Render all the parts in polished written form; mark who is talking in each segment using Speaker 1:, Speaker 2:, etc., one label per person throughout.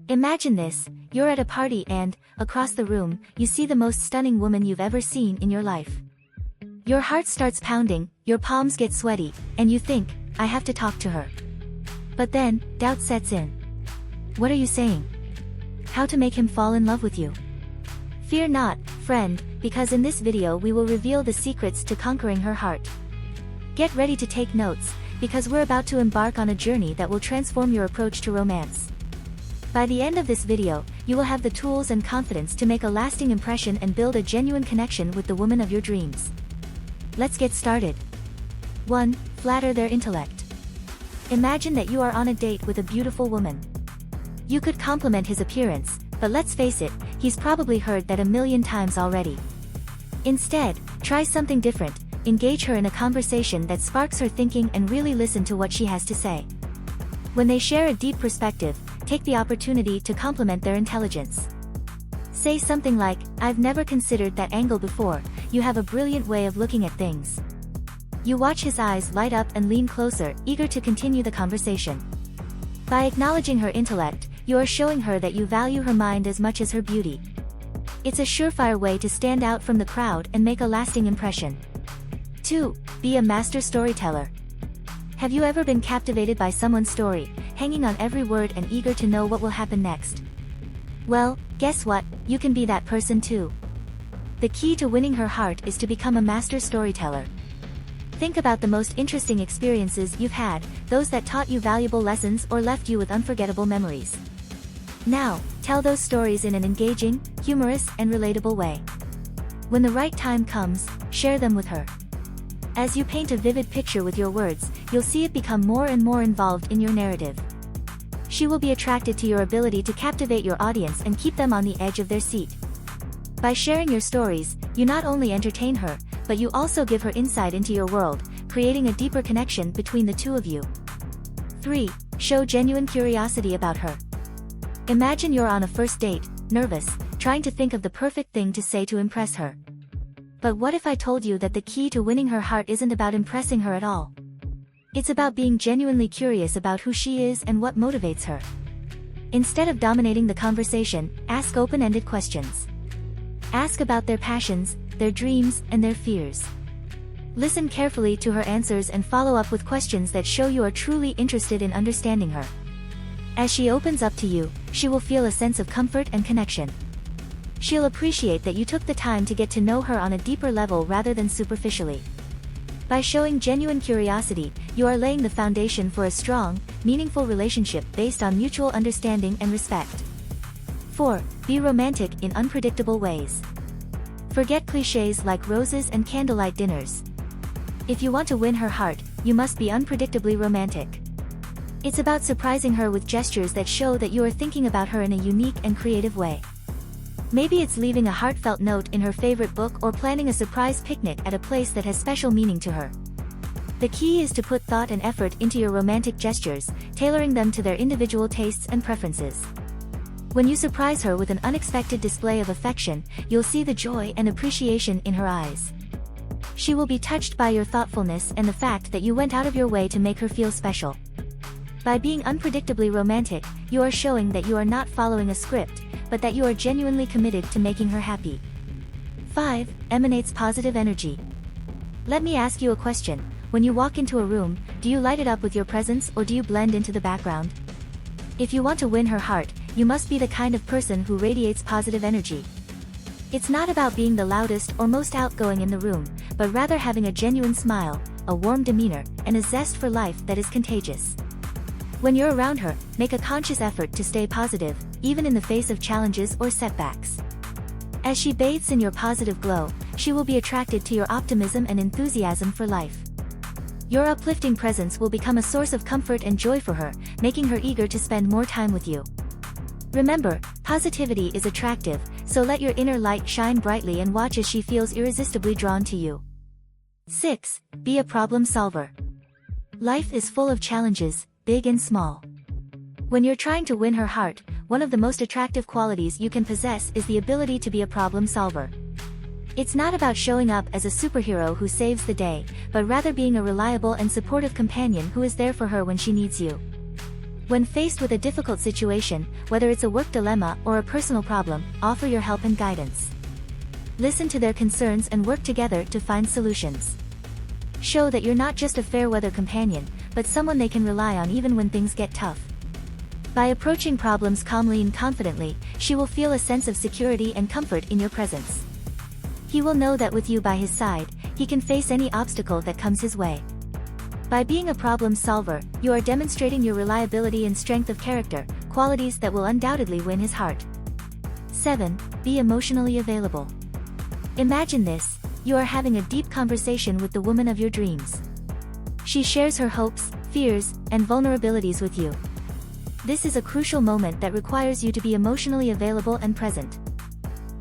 Speaker 1: Imagine this, you're at a party and, across the room, you see the most stunning woman you've ever seen in your life. Your heart starts pounding, your palms get sweaty, and you think, I have to talk to her. But then, doubt sets in. What are you saying? How to make him fall in love with you? Fear not, friend, because in this video we will reveal the secrets to conquering her heart. Get ready to take notes, because we're about to embark on a journey that will transform your approach to romance. By the end of this video, you will have the tools and confidence to make a lasting impression and build a genuine connection with the woman of your dreams. Let's get started. 1. Flatter their intellect. Imagine that you are on a date with a beautiful woman. You could compliment his appearance, but let's face it, he's probably heard that a million times already. Instead, try something different, engage her in a conversation that sparks her thinking and really listen to what she has to say. When they share a deep perspective, take the opportunity to compliment their intelligence. Say something like, I've never considered that angle before, you have a brilliant way of looking at things. You watch his eyes light up and lean closer, eager to continue the conversation. By acknowledging her intellect, you are showing her that you value her mind as much as her beauty. It's a surefire way to stand out from the crowd and make a lasting impression. 2. Be a master storyteller. Have you ever been captivated by someone's story, hanging on every word and eager to know what will happen next? Well, guess what, you can be that person too. The key to winning her heart is to become a master storyteller. Think about the most interesting experiences you've had, those that taught you valuable lessons or left you with unforgettable memories. Now, tell those stories in an engaging, humorous, and relatable way. When the right time comes, share them with her. As you paint a vivid picture with your words, you'll see it become more and more involved in your narrative. She will be attracted to your ability to captivate your audience and keep them on the edge of their seat. By sharing your stories, you not only entertain her, but you also give her insight into your world, creating a deeper connection between the two of you. 3. Show genuine curiosity about her. Imagine you're on a first date, nervous, trying to think of the perfect thing to say to impress her. But what if I told you that the key to winning her heart isn't about impressing her at all? It's about being genuinely curious about who she is and what motivates her. Instead of dominating the conversation, ask open-ended questions. Ask about their passions, their dreams, and their fears. Listen carefully to her answers and follow up with questions that show you are truly interested in understanding her. As she opens up to you, she will feel a sense of comfort and connection. She'll appreciate that you took the time to get to know her on a deeper level rather than superficially. By showing genuine curiosity, you are laying the foundation for a strong, meaningful relationship based on mutual understanding and respect. 4. Be romantic in unpredictable ways. Forget cliches like roses and candlelight dinners. If you want to win her heart, you must be unpredictably romantic. It's about surprising her with gestures that show that you are thinking about her in a unique and creative way. Maybe it's leaving a heartfelt note in her favorite book or planning a surprise picnic at a place that has special meaning to her. The key is to put thought and effort into your romantic gestures, tailoring them to their individual tastes and preferences. When you surprise her with an unexpected display of affection, you'll see the joy and appreciation in her eyes. She will be touched by your thoughtfulness and the fact that you went out of your way to make her feel special. By being unpredictably romantic, you are showing that you are not following a script, but that you are genuinely committed to making her happy. 5. Emanates positive energy. Let me ask you a question. When you walk into a room, do you light it up with your presence or do you blend into the background? If you want to win her heart, you must be the kind of person who radiates positive energy. It's not about being the loudest or most outgoing in the room, but rather having a genuine smile, a warm demeanor, and a zest for life that is contagious. When you're around her, make a conscious effort to stay positive, even in the face of challenges or setbacks. As she bathes in your positive glow, she will be attracted to your optimism and enthusiasm for life. Your uplifting presence will become a source of comfort and joy for her, making her eager to spend more time with you. Remember, positivity is attractive, so let your inner light shine brightly and watch as she feels irresistibly drawn to you. 6. Be a problem solver. Life is full of challenges, big and small. When you're trying to win her heart, one of the most attractive qualities you can possess is the ability to be a problem solver. It's not about showing up as a superhero who saves the day, but rather being a reliable and supportive companion who is there for her when she needs you. When faced with a difficult situation, whether it's a work dilemma or a personal problem, offer your help and guidance. Listen to their concerns and work together to find solutions. Show that you're not just a fair-weather companion, but someone they can rely on even when things get tough. By approaching problems calmly and confidently, she will feel a sense of security and comfort in your presence. He will know that with you by his side, he can face any obstacle that comes his way. By being a problem solver, you are demonstrating your reliability and strength of character, qualities that will undoubtedly win his heart. 7. Be emotionally available. Imagine this: you are having a deep conversation with the woman of your dreams. She shares her hopes, fears, and vulnerabilities with you. This is a crucial moment that requires you to be emotionally available and present.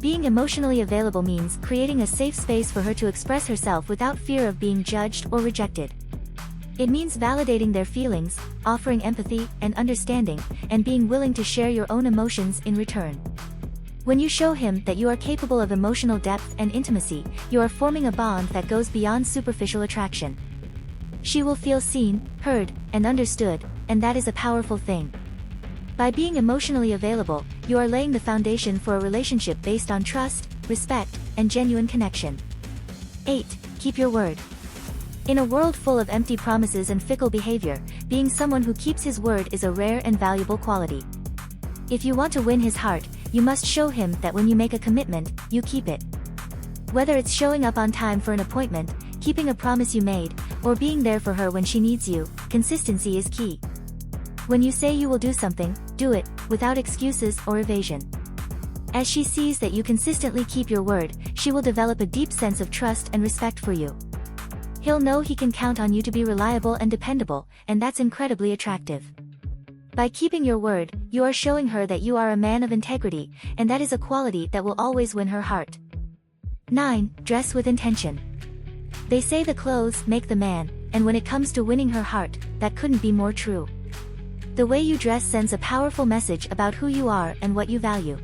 Speaker 1: Being emotionally available means creating a safe space for her to express herself without fear of being judged or rejected. It means validating their feelings, offering empathy and understanding, and being willing to share your own emotions in return. When you show him that you are capable of emotional depth and intimacy, you are forming a bond that goes beyond superficial attraction. She will feel seen, heard, and understood, and that is a powerful thing. By being emotionally available, you are laying the foundation for a relationship based on trust, respect, and genuine connection. 8. Keep your word. In a world full of empty promises and fickle behavior, being someone who keeps his word is a rare and valuable quality. If you want to win his heart, you must show him that when you make a commitment, you keep it. Whether it's showing up on time for an appointment, keeping a promise you made, or being there for her when she needs you, consistency is key. When you say you will do something, do it, without excuses or evasion. As she sees that you consistently keep your word, she will develop a deep sense of trust and respect for you. He'll know he can count on you to be reliable and dependable, and that's incredibly attractive. By keeping your word, you are showing her that you are a man of integrity, and that is a quality that will always win her heart. 9. Dress with intention. They say the clothes make the man, and when it comes to winning her heart, that couldn't be more true. The way you dress sends a powerful message about who you are and what you value.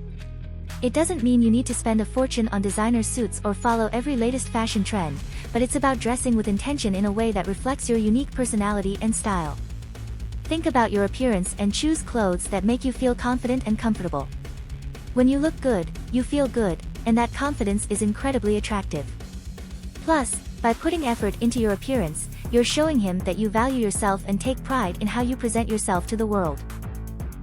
Speaker 1: It doesn't mean you need to spend a fortune on designer suits or follow every latest fashion trend, but it's about dressing with intention in a way that reflects your unique personality and style. Think about your appearance and choose clothes that make you feel confident and comfortable. When you look good, you feel good, and that confidence is incredibly attractive. Plus, by putting effort into your appearance, you're showing him that you value yourself and take pride in how you present yourself to the world.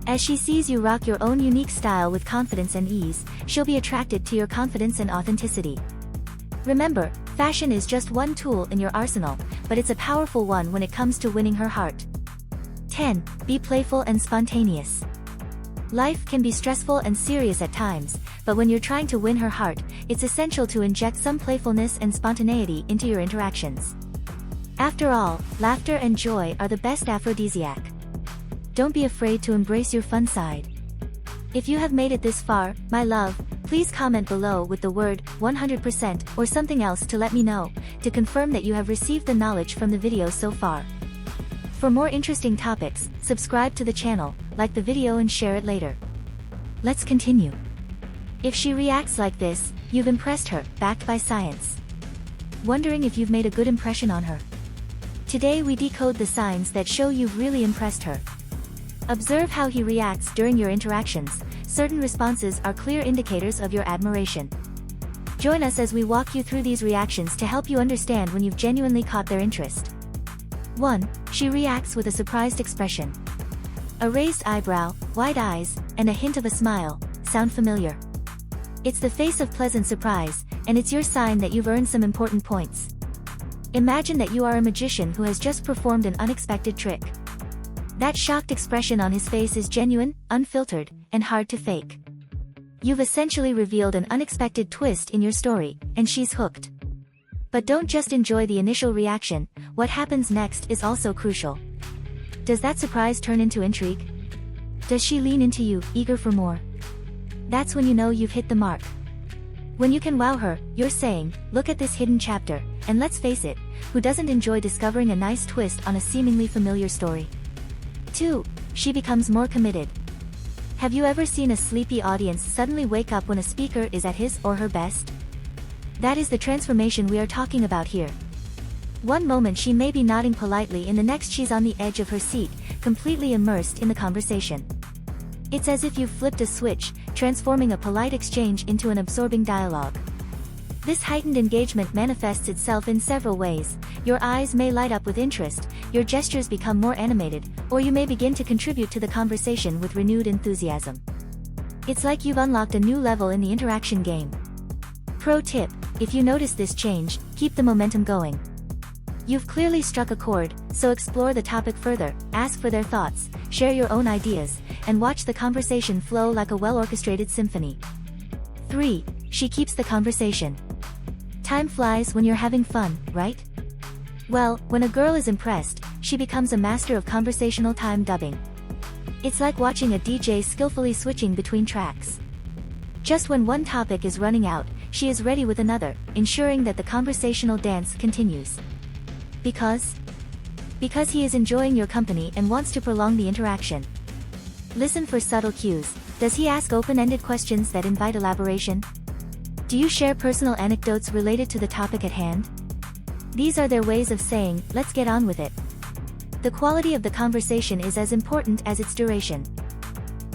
Speaker 1: As she sees you rock your own unique style with confidence and ease, she'll be attracted to your confidence and authenticity. Remember, fashion is just one tool in your arsenal, but it's a powerful one when it comes to winning her heart. 10. Be playful and spontaneous. Life can be stressful and serious at times, but when you're trying to win her heart, it's essential to inject some playfulness and spontaneity into your interactions. After all, laughter and joy are the best aphrodisiac. Don't be afraid to embrace your fun side. If you have made it this far, my love, please comment below with the word 100% or something else to let me know, to confirm that you have received the knowledge from the video so far. For more interesting topics, subscribe to the channel, like the video and share it later. Let's continue. If she reacts like this, you've impressed her, backed by science. Wondering if you've made a good impression on her? Today we decode the signs that show you've really impressed her. Observe how he reacts during your interactions. Certain responses are clear indicators of your admiration. Join us as we walk you through these reactions to help you understand when you've genuinely caught their interest. 1. She reacts with a surprised expression. A raised eyebrow, wide eyes, and a hint of a smile sound familiar. It's the face of pleasant surprise, and it's your sign that you've earned some important points. Imagine that you are a magician who has just performed an unexpected trick. That shocked expression on his face is genuine, unfiltered, and hard to fake. You've essentially revealed an unexpected twist in your story, and she's hooked. But don't just enjoy the initial reaction, what happens next is also crucial. Does that surprise turn into intrigue? Does she lean into you, eager for more? That's when you know you've hit the mark. When you can wow her, you're saying, look at this hidden chapter, and let's face it, who doesn't enjoy discovering a nice twist on a seemingly familiar story? 2. She becomes more committed. Have you ever seen a sleepy audience suddenly wake up when a speaker is at his or her best? That is the transformation we are talking about here. One moment she may be nodding politely, in the next she's on the edge of her seat, completely immersed in the conversation. It's as if you've flipped a switch, transforming a polite exchange into an absorbing dialogue. This heightened engagement manifests itself in several ways. Your eyes may light up with interest, your gestures become more animated, or you may begin to contribute to the conversation with renewed enthusiasm. It's like you've unlocked a new level in the interaction game. Pro tip: if you notice this change, keep the momentum going. You've clearly struck a chord, so explore the topic further, ask for their thoughts, share your own ideas, and watch the conversation flow like a well-orchestrated symphony. 3. She keeps the conversation. Time flies when you're having fun, right? Well, when a girl is impressed, she becomes a master of conversational time dubbing. It's like watching a DJ skillfully switching between tracks. Just when one topic is running out, she is ready with another, ensuring that the conversational dance continues. Because he is enjoying your company and wants to prolong the interaction. Listen for subtle cues. Does he ask open-ended questions that invite elaboration? Do you share personal anecdotes related to the topic at hand? These are their ways of saying, let's get on with it. The quality of the conversation is as important as its duration.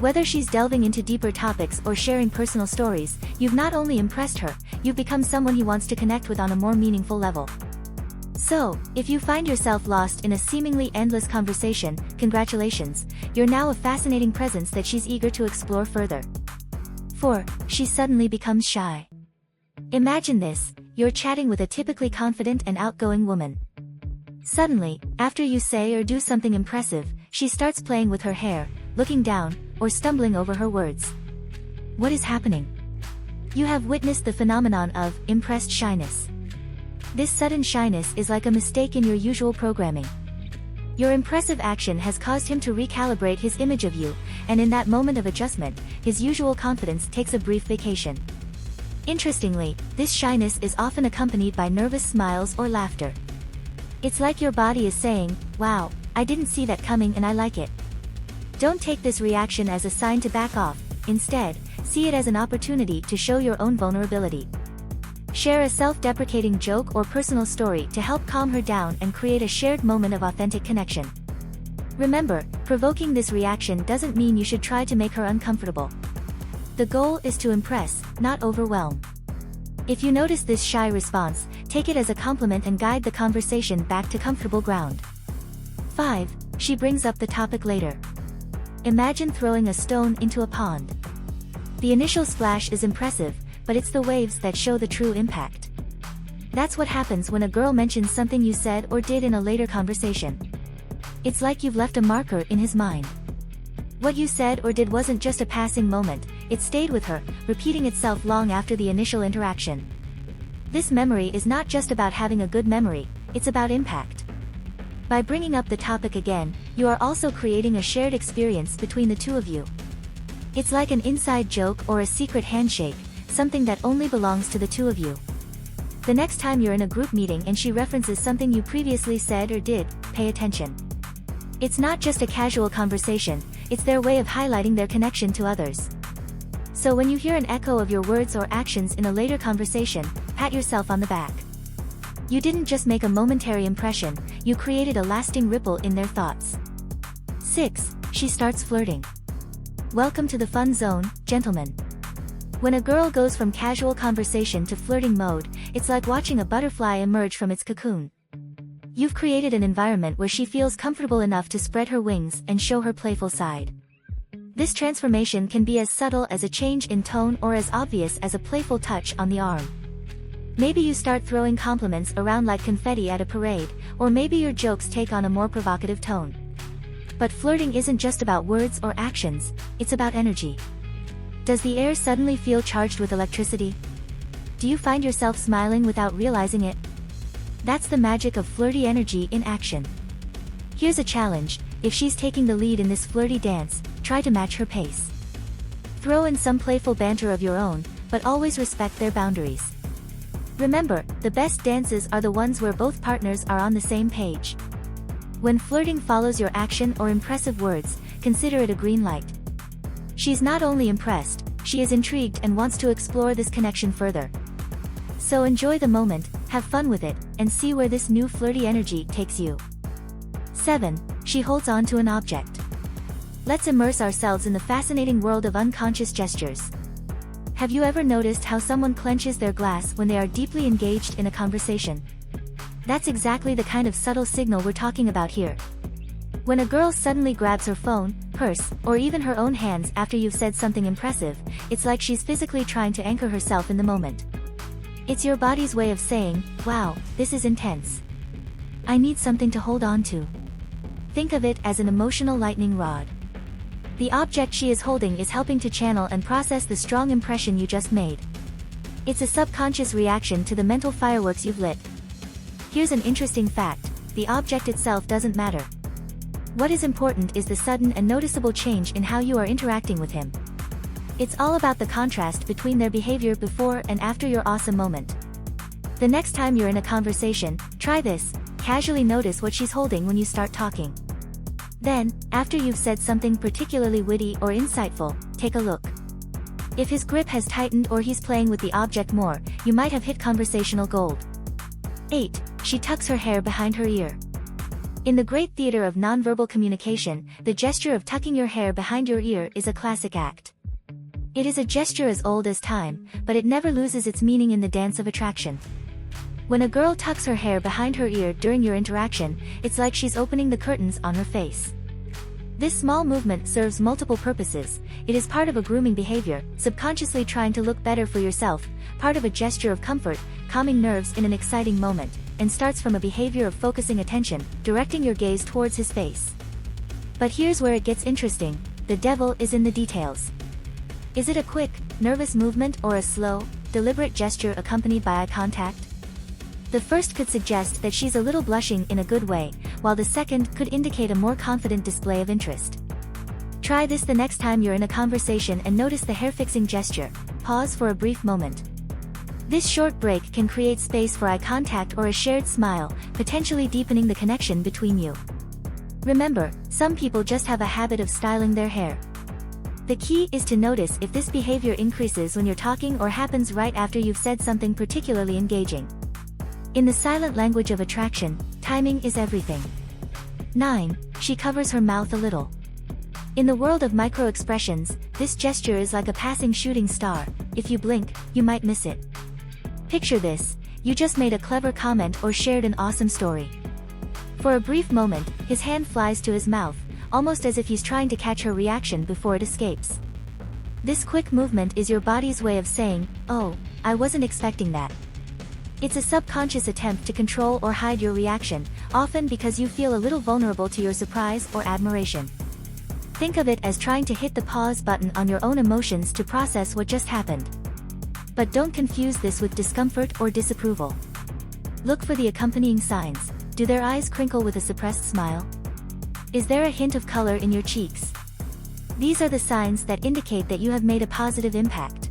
Speaker 1: Whether she's delving into deeper topics or sharing personal stories, you've not only impressed her, you've become someone he wants to connect with on a more meaningful level. So, if you find yourself lost in a seemingly endless conversation, congratulations, you're now a fascinating presence that she's eager to explore further. 4. She suddenly becomes shy. Imagine this: you're chatting with a typically confident and outgoing woman. Suddenly, after you say or do something impressive, she starts playing with her hair, looking down, or stumbling over her words. What is happening? You have witnessed the phenomenon of impressed shyness. This sudden shyness is like a mistake in your usual programming. Your impressive action has caused him to recalibrate his image of you, and in that moment of adjustment, his usual confidence takes a brief vacation. Interestingly, this shyness is often accompanied by nervous smiles or laughter. It's like your body is saying, "Wow, I didn't see that coming and I like it." Don't take this reaction as a sign to back off. Instead, see it as an opportunity to show your own vulnerability. Share a self-deprecating joke or personal story to help calm her down and create a shared moment of authentic connection. Remember, provoking this reaction doesn't mean you should try to make her uncomfortable. The goal is to impress, not overwhelm. If you notice this shy response, take it as a compliment and guide the conversation back to comfortable ground. 5. She brings up the topic later. Imagine throwing a stone into a pond. The initial splash is impressive, but it's the waves that show the true impact. That's what happens when a girl mentions something you said or did in a later conversation. It's like you've left a marker in his mind. What you said or did wasn't just a passing moment, it stayed with her, repeating itself long after the initial interaction. This memory is not just about having a good memory, it's about impact. By bringing up the topic again, you are also creating a shared experience between the two of you. It's like an inside joke or a secret handshake, something that only belongs to the two of you. The next time you're in a group meeting and she references something you previously said or did, pay attention. It's not just a casual conversation, it's their way of highlighting their connection to others. So when you hear an echo of your words or actions in a later conversation, pat yourself on the back. You didn't just make a momentary impression, you created a lasting ripple in their thoughts. 6. She starts flirting. Welcome to the fun zone, gentlemen. When a girl goes from casual conversation to flirting mode, it's like watching a butterfly emerge from its cocoon. You've created an environment where she feels comfortable enough to spread her wings and show her playful side. This transformation can be as subtle as a change in tone or as obvious as a playful touch on the arm. Maybe you start throwing compliments around like confetti at a parade, or maybe your jokes take on a more provocative tone. But flirting isn't just about words or actions, it's about energy. Does the air suddenly feel charged with electricity? Do you find yourself smiling without realizing it? That's the magic of flirty energy in action. Here's a challenge: if she's taking the lead in this flirty dance, try to match her pace. Throw in some playful banter of your own, but always respect their boundaries. Remember, the best dances are the ones where both partners are on the same page. When flirting follows your action or impressive words, consider it a green light. She's not only impressed, she is intrigued and wants to explore this connection further. So enjoy the moment, Have fun with it, and see where this new flirty energy takes you. 7. She holds on to an object. Let's immerse ourselves in the fascinating world of unconscious gestures. Have you ever noticed how someone clenches their glass when they are deeply engaged in a conversation? That's exactly the kind of subtle signal we're talking about here. When a girl suddenly grabs her phone, purse, or even her own hands after you've said something impressive, it's like she's physically trying to anchor herself in the moment. It's your body's way of saying, wow, this is intense. I need something to hold on to. Think of it as an emotional lightning rod. The object she is holding is helping to channel and process the strong impression you just made. It's a subconscious reaction to the mental fireworks you've lit. Here's an interesting fact: the object itself doesn't matter. What is important is the sudden and noticeable change in how you are interacting with him. It's all about the contrast between their behavior before and after your awesome moment. The next time you're in a conversation, try this: casually notice what she's holding when you start talking. Then, after you've said something particularly witty or insightful, take a look. If his grip has tightened or he's playing with the object more, you might have hit conversational gold. 8. She tucks her hair behind her ear. In the great theater of nonverbal communication, the gesture of tucking your hair behind your ear is a classic act. It is a gesture as old as time, but it never loses its meaning in the dance of attraction. When a girl tucks her hair behind her ear during your interaction, it's like she's opening the curtains on her face. This small movement serves multiple purposes. It is part of a grooming behavior, subconsciously trying to look better for yourself, part of a gesture of comfort, calming nerves in an exciting moment, and starts from a behavior of focusing attention, directing your gaze towards his face. But here's where it gets interesting: the devil is in the details. Is it a quick, nervous movement or a slow, deliberate gesture accompanied by eye contact? The first could suggest that she's a little blushing in a good way, while the second could indicate a more confident display of interest. Try this the next time you're in a conversation and notice the hair-fixing gesture. Pause for a brief moment. This short break can create space for eye contact or a shared smile, potentially deepening the connection between you. Remember, some people just have a habit of styling their hair. The key is to notice if this behavior increases when you're talking or happens right after you've said something particularly engaging. In the silent language of attraction, timing is everything. 9. She covers her mouth a little. In the world of micro-expressions, this gesture is like a passing shooting star. If you blink, you might miss it. Picture this: you just made a clever comment or shared an awesome story. For a brief moment, his hand flies to his mouth, almost as if he's trying to catch her reaction before it escapes. This quick movement is your body's way of saying, "Oh, I wasn't expecting that." It's a subconscious attempt to control or hide your reaction, often because you feel a little vulnerable to your surprise or admiration. Think of it as trying to hit the pause button on your own emotions to process what just happened. But don't confuse this with discomfort or disapproval. Look for the accompanying signs. Do their eyes crinkle with a suppressed smile? Is there a hint of color in your cheeks? These are the signs that indicate that you have made a positive impact.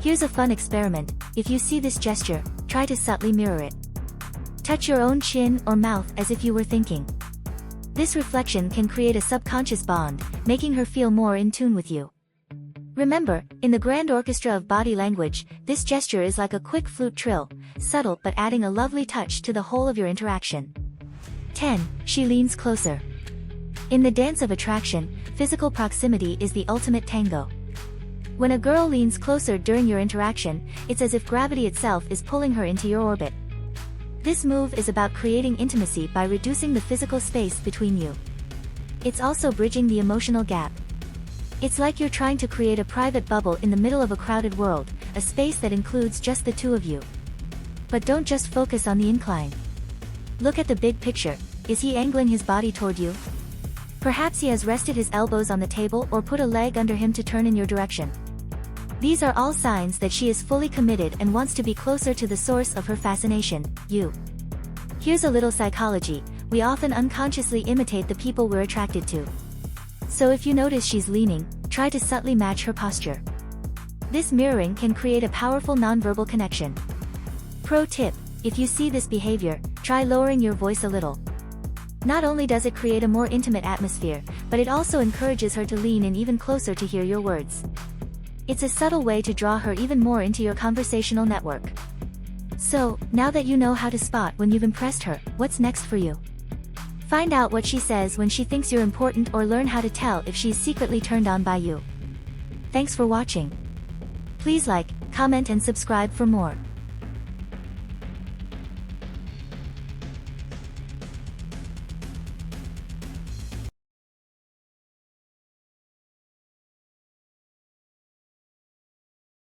Speaker 1: Here's a fun experiment: if you see this gesture, try to subtly mirror it. Touch your own chin or mouth as if you were thinking. This reflection can create a subconscious bond, making her feel more in tune with you. Remember, in the grand orchestra of body language, this gesture is like a quick flute trill, subtle but adding a lovely touch to the whole of your interaction. 10. She leans closer. In the dance of attraction, physical proximity is the ultimate tango. When a girl leans closer during your interaction, it's as if gravity itself is pulling her into your orbit. This move is about creating intimacy by reducing the physical space between you. It's also bridging the emotional gap. It's like you're trying to create a private bubble in the middle of a crowded world, a space that includes just the two of you. But don't just focus on the incline. Look at the big picture. Is he angling his body toward you? Perhaps he has rested his elbows on the table or put a leg under him to turn in your direction. These are all signs that she is fully committed and wants to be closer to the source of her fascination, you. Here's a little psychology: we often unconsciously imitate the people we're attracted to. So if you notice she's leaning, try to subtly match her posture. This mirroring can create a powerful nonverbal connection. Pro tip: if you see this behavior, try lowering your voice a little. Not only does it create a more intimate atmosphere, but it also encourages her to lean in even closer to hear your words. It's a subtle way to draw her even more into your conversational network. So, now that you know how to spot when you've impressed her, what's next for you? Find out what she says when she thinks you're important, or learn how to tell if she's secretly turned on by you. Thanks for watching. Please like, comment and subscribe for more.